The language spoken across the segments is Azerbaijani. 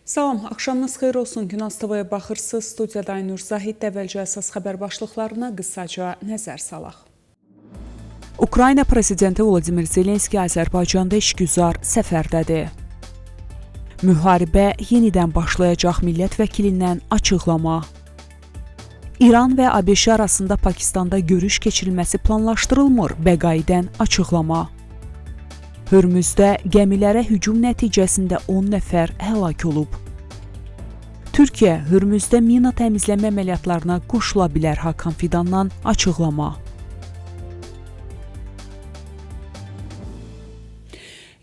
Salam, axşamınız xeyir olsun. Günaz TV'ye baxırsınız. Studiyada Aynur Zahid, əvvəlcə əsas xəbər başlıqlarına qısaca nəzər salaq. Ukrayna prezidenti Vladimir Zelenski Azərbaycanda işgüzar səfərdədir. Müharibə yenidən başlayacaq millət vəkilindən açıqlama. İran və ABŞ arasında Pakistanda görüş keçirilməsi planlaşdırılmır, Bəqaidən açıqlama. Hörmüzdə gəmilərə hücum nəticəsində 10 nəfər həlak olub. Türkiyə Hörmüzdə mina təmizləmə əməliyyatlarına qoşula bilər, Hakan Fidandan açıqlama.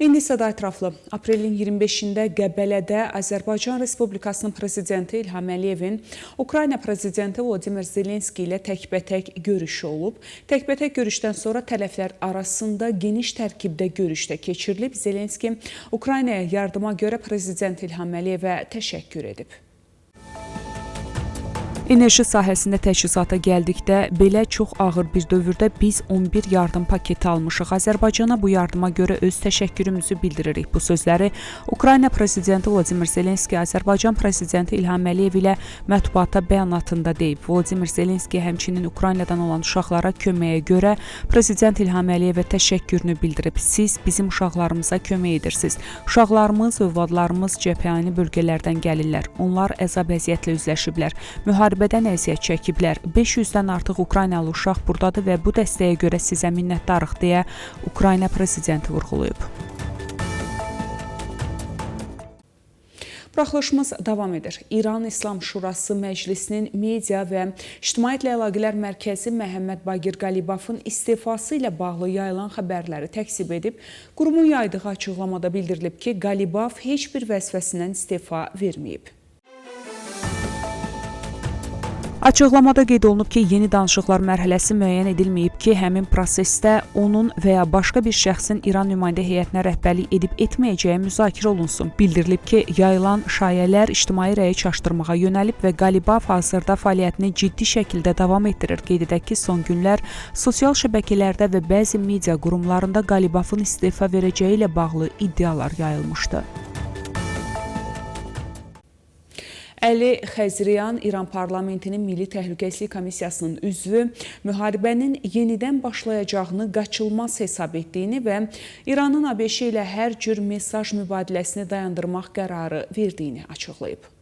İndi isə daha ətraflı. Aprelin 25-də Qəbələdə Azərbaycan Respublikasının prezidenti İlham Əliyevin Ukrayna prezidenti Vladimir Zelenski ilə təkbətək görüşü olub. Təkbətək görüşdən sonra tərəflər arasında geniş tərkibdə görüş də keçirilib. Zelenski Ukraynaya yardıma görə prezident İlham Əliyevə təşəkkür edib. Enerji sahəsində təchizata gəldikdə, belə çox ağır bir dövrdə biz 11 yardım paketi almışıq. Azərbaycana bu yardıma görə öz təşəkkürümüzü bildiririk. Bu sözləri Ukrayna prezidenti Vladimir Zelenski Azərbaycan prezidenti İlham Əliyev ilə mətbuata bəyanatında deyib. Vladimir Zelenski həmçinin Ukraynadan olan uşaqlara köməyə görə prezident İlham Əliyevə təşəkkürünü bildirib. Siz bizim uşaqlarımıza kömək edirsiniz. Uşaqlarımız, övladlarımız cəbhəni bölgələrdən gəlirlər. Onlar əzab-əziyyətlə üzləşiblər. Müharibədən əziyyət çəkiblər. 500-dən artıq Ukraynalı uşaq buradadır və bu dəstəyə görə sizə minnətdarıq deyə Ukrayna prezidenti vurğulayıb. Buraxılışımız davam edir. İran İslam Şurası Məclisinin Media və İctimaiyyətlə Əlaqələr Mərkəzi Məhəmməd Baqir Qalibafın istefası ilə bağlı yayılan xəbərləri təksib edib. Qurumun yaydığı açıqlamada bildirilib ki, Qalibaf heç bir vəzifəsindən istefa verməyib. Açıqlamada qeyd olunub ki, yeni danışıqlar mərhələsi müəyyən edilməyib ki, həmin prosesdə onun və ya başqa bir şəxsin İran nümayəndə heyətinə rəhbərlik edib etməyəcəyi müzakirə olunsun. Bildirilib ki, yayılan şayələr ictimai rəyi çaşdırmağa yönəlib və Qalibaf hazırda fəaliyyətini ciddi şəkildə davam etdirir. Qeyd edək ki, son günlər sosial şəbəkələrdə və bəzi media qurumlarında Qalibafın istefa verəcəyi ilə bağlı iddialar yayılmışdı. Əli Xəzriyan, İran parlamentinin Milli Təhlükəsizlik Komissiyasının üzvü, müharibənin yenidən başlayacağını qaçılmaz hesab etdiyini və İranın ABŞ ilə hər cür mesaj mübadiləsini dayandırmaq qərarı verdiyini açıqlayıb.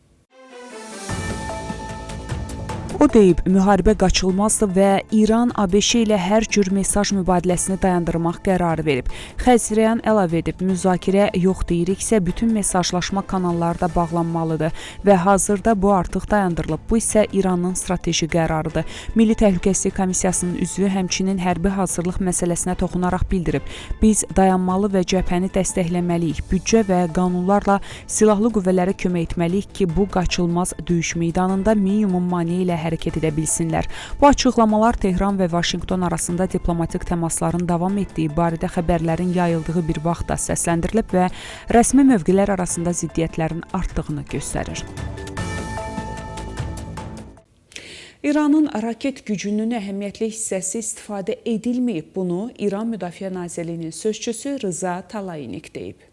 O deyib, müharibə qaçılmazdır və İran ABŞ ilə hər cür mesaj mübadiləsini dayandırmaq qərarı verib. Xəzriyan əlavə edib, müzakirə yox deyiriksə, bütün mesajlaşma kanalları da bağlanmalıdır və hazırda bu artıq dayandırılıb. Bu isə İranın strateji qərarıdır. Milli Təhlükəsizlik Komissiyasının üzvü həmçinin hərbi hazırlıq məsələsinə toxunaraq bildirib. Biz dayanmalı və cəbhəni dəstəkləməliyik. Büdcə və qanunlarla silahlı qüvvələrə kömək etməliyik ki, bu qaçılmaz döyüş meydanında minimum maneə ilə hərəkət edə bilsinlər. Bu açıqlamalar Tehran və Vaşinqton arasında diplomatik təmasların davam etdiyi barədə xəbərlərin yayıldığı bir vaxtda səsləndirilib və rəsmi mövqelər arasında ziddiyyətlərin artdığını göstərir. İranın raket gücünün əhəmiyyətli hissəsi istifadə edilməyib. Bunu İran Müdafiə Nazirliyinin sözçüsü Rıza Talayinik deyib.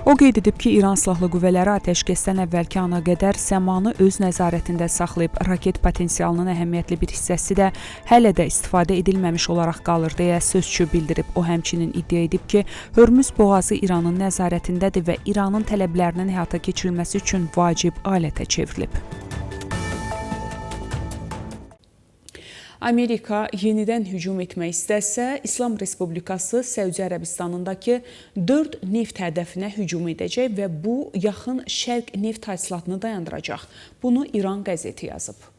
O qeyd edib ki, İran Silahlı Qüvvələri atəşkəsdən əvvəlki ana qədər səmanı öz nəzarətində saxlayıb. Raket potensialının əhəmiyyətli bir hissəsi də hələ də istifadə edilməmiş olaraq qalır deyə sözçü bildirib. O həmçinin iddia edib ki, Hörmüz boğazı İranın nəzarətindədir və İranın tələblərinin həyata keçirilməsi üçün vacib alətə çevrilib. Amerika yenidən hücum etmək istəsə, İslam Respublikası Səudiyyə Ərəbistanındakı 4 neft hədəfinə hücum edəcək və bu, yaxın şərq neft hasilatını dayandıracaq. Bunu İran qəzeti yazıb.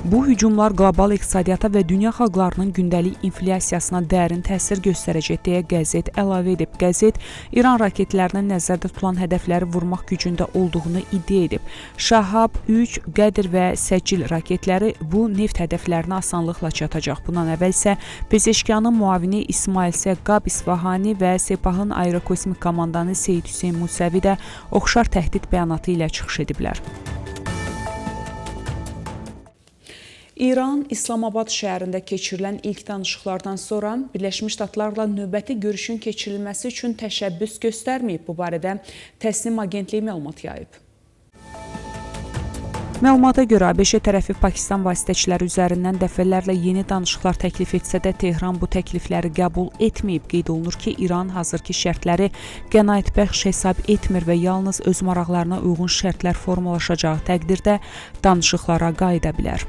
Bu hücumlar qlobal iqtisadiyyata və dünya xalqlarının gündəlik inflyasiyasına dərin təsir göstərəcək deyə qəzet əlavə edib. Qəzet İran raketlərinin nəzərdə tutulan hədəfləri vurmaq gücündə olduğunu iddia edib. Şahab 3, Qədir və Səcil raketləri bu neft hədəflərinə asanlıqla çatacaq. Bundan əvvəl isə Pezeşkanın müavini İsmail Səqqab İsfahani və Sepahın aerokosmik komandanı Seyid Hüseyn Musəvi də oxşar təhdid bəyanatı ilə çıxış ediblər. İran İslamabad şəhərində keçirilən ilk danışıqlardan sonra Birləşmiş Ştatlarla növbəti görüşün keçirilməsi üçün təşəbbüs göstərməyib. Bu barədə Təsnim agentliyi məlumat yayıb. Məlumata görə ABŞ tərəfi Pakistan vasitəçiləri üzərindən dəfələrlə yeni danışıqlar təklif etsə də Tehran bu təklifləri qəbul etməyib. Qeyd olunur ki, İran hazırki şərtləri qənaətbəxş hesab etmir və yalnız öz maraqlarına uyğun şərtlər formalaşacağı təqdirdə danışıqlara qayıda bilər.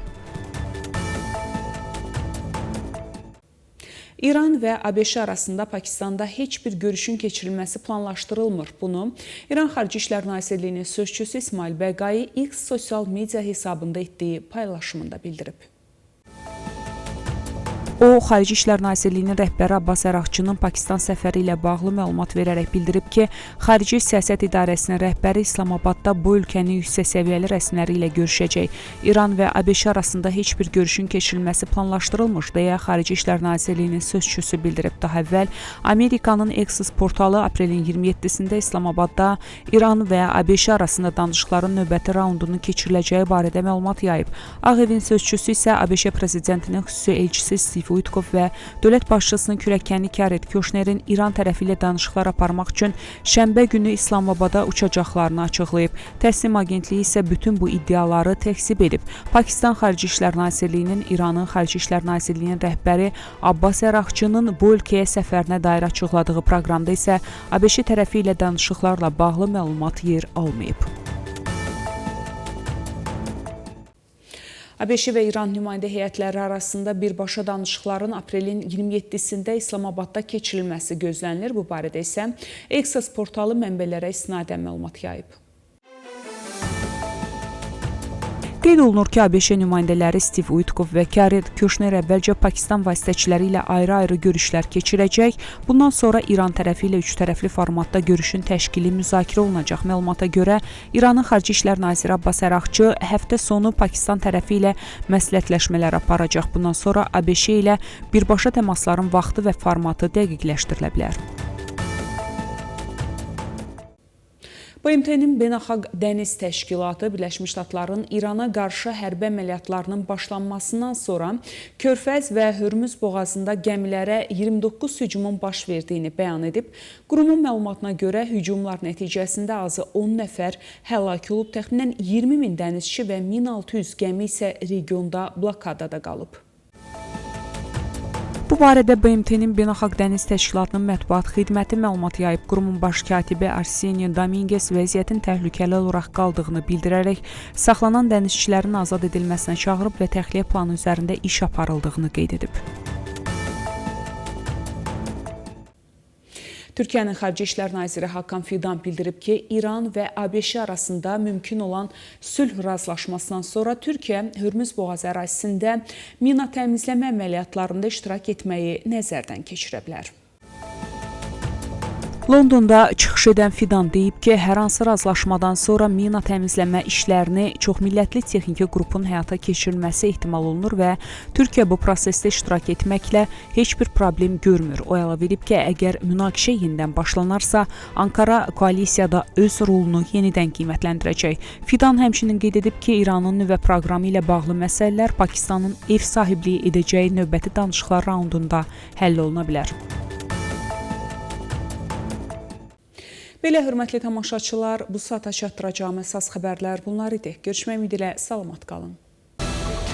İran və ABŞ arasında Pakistanda heç bir görüşün keçirilməsi planlaşdırılmır. Bunu İran Xarici İşlər Nazirliyinin sözçüsü İsmail Bəqai X sosial media hesabında etdiyi paylaşımında bildirib. O, Xarici İşlər Nazirliyinin rəhbəri Abbas Əraqçının Pakistan səfəri ilə bağlı məlumat verərək bildirib ki, Xarici Siyasət İdarəsinin rəhbəri İslamabadda bu ölkənin yüksək səviyyəli rəsmiləri ilə görüşəcək. İran və ABŞ arasında heç bir görüşün keçirilməsi planlaşdırılmış, deyə Xarici İşlər Nazirliyinin sözçüsü bildirib. Daha əvvəl Amerikanın Axios portalı aprelin 27-sində İslamabadda İran və ABŞ arasında danışıqların növbəti raundunun keçiriləcəyi barədə məlumat yayıb. Ağ Evin sözçüsü isə ABŞ prezidentinin xüsusi elçisi Steve Witkoff və dövlət başçısının kürəkəni Jared Kushnerin İran tərəfi ilə danışıqlar aparmaq üçün şənbə günü İslamabada uçacaqlarını açıqlayıb. Təsnim agentliyi isə bütün bu iddiaları təkzib edib. Pakistan Xarici İşlər Nazirliyinin İranın Xarici İşlər Nazirliyinin rəhbəri Abbas Əraqçının bu ölkəyə səfərinə dair açıqladığı proqramda isə ABŞ tərəfi ilə danışıqlarla bağlı məlumat yer almayıb. ABŞ və İran nümayəndə heyətləri arasında birbaşa danışıqların aprelin 27-sində İslamabadda keçirilməsi gözlənilir. Bu barədə isə Axios portalı mənbələrə istinadən məlumat yayıb. Qeyd olunur ki, ABŞ nümayəndələri Steve Witkoff və Jared Kushner əvvəlcə Pakistan vasitəçiləri ilə ayrı-ayrı görüşlər keçirəcək. Bundan sonra İran tərəfi ilə üçtərəfli formatda görüşün təşkili müzakirə olunacaq. Məlumata görə İranın Xarici İşlər naziri Abbas Əraqçı həftə sonu Pakistan tərəfi ilə məsləhətləşmələr aparacaq. Bundan sonra ABŞ ilə birbaşa təmasların vaxtı və formatı dəqiqləşdirilə bilər. BMT-nin Beynəlxalq Dəniz Təşkilatı Birləşmiş Ştatların İrana qarşı hərbi əməliyyatlarının başlanmasından sonra Körfəz və Hürmüz boğazında gəmilərə 29 hücumun baş verdiyini bəyan edib. Qurumun məlumatına görə hücumlar nəticəsində azı 10 nəfər həlak olub, təxminən 20 min dənizçi və 1600 gəmi isə regionda blokadada qalıb. Bu barədə BMT-nin Beynəlxalq Dəniz Təşkilatının mətbuat xidməti məlumat yayıb. Qurumun baş katibi Arsenio Dominguez vəziyyətin təhlükəli olaraq qaldığını bildirərək saxlanan dənizçilərin azad edilməsinə çağırıb və təxliyə planı üzərində iş aparıldığını qeyd edib. Türkiyənin Xarici İşlər Naziri Hakan Fidan bildirib ki, İran və ABŞ arasında mümkün olan sülh razılaşmasından sonra Türkiyə Hürmüz boğazı ərazisində mina təmizləmə əməliyyatlarında iştirak etməyi nəzərdən keçirə bilər. Londonda çıxış edən Fidan deyib ki, hər hansı razılaşmadan sonra mina təmizləmə işlərini çoxmillətli texniki qrupun həyata keçirilməsi ehtimal olunur və Türkiyə bu prosesdə iştirak etməklə heç bir problem görmür. O əlavə edib ki, əgər münaqişə yenidən başlanarsa, Ankara koalisiyada öz rolunu yenidən qiymətləndirəcək. Fidan həmçinin qeyd edib ki, İranın nüvə proqramı ilə bağlı məsələlər Pakistanın ev sahibliyi edəcəyi növbəti danışıqlar raundunda həll oluna bilər. Belə hörmətli tamaşaçılar, bu saata çatdıracağım əsas xəbərlər bunlar idi. Görüşmək ümidi ilə salamat qalın.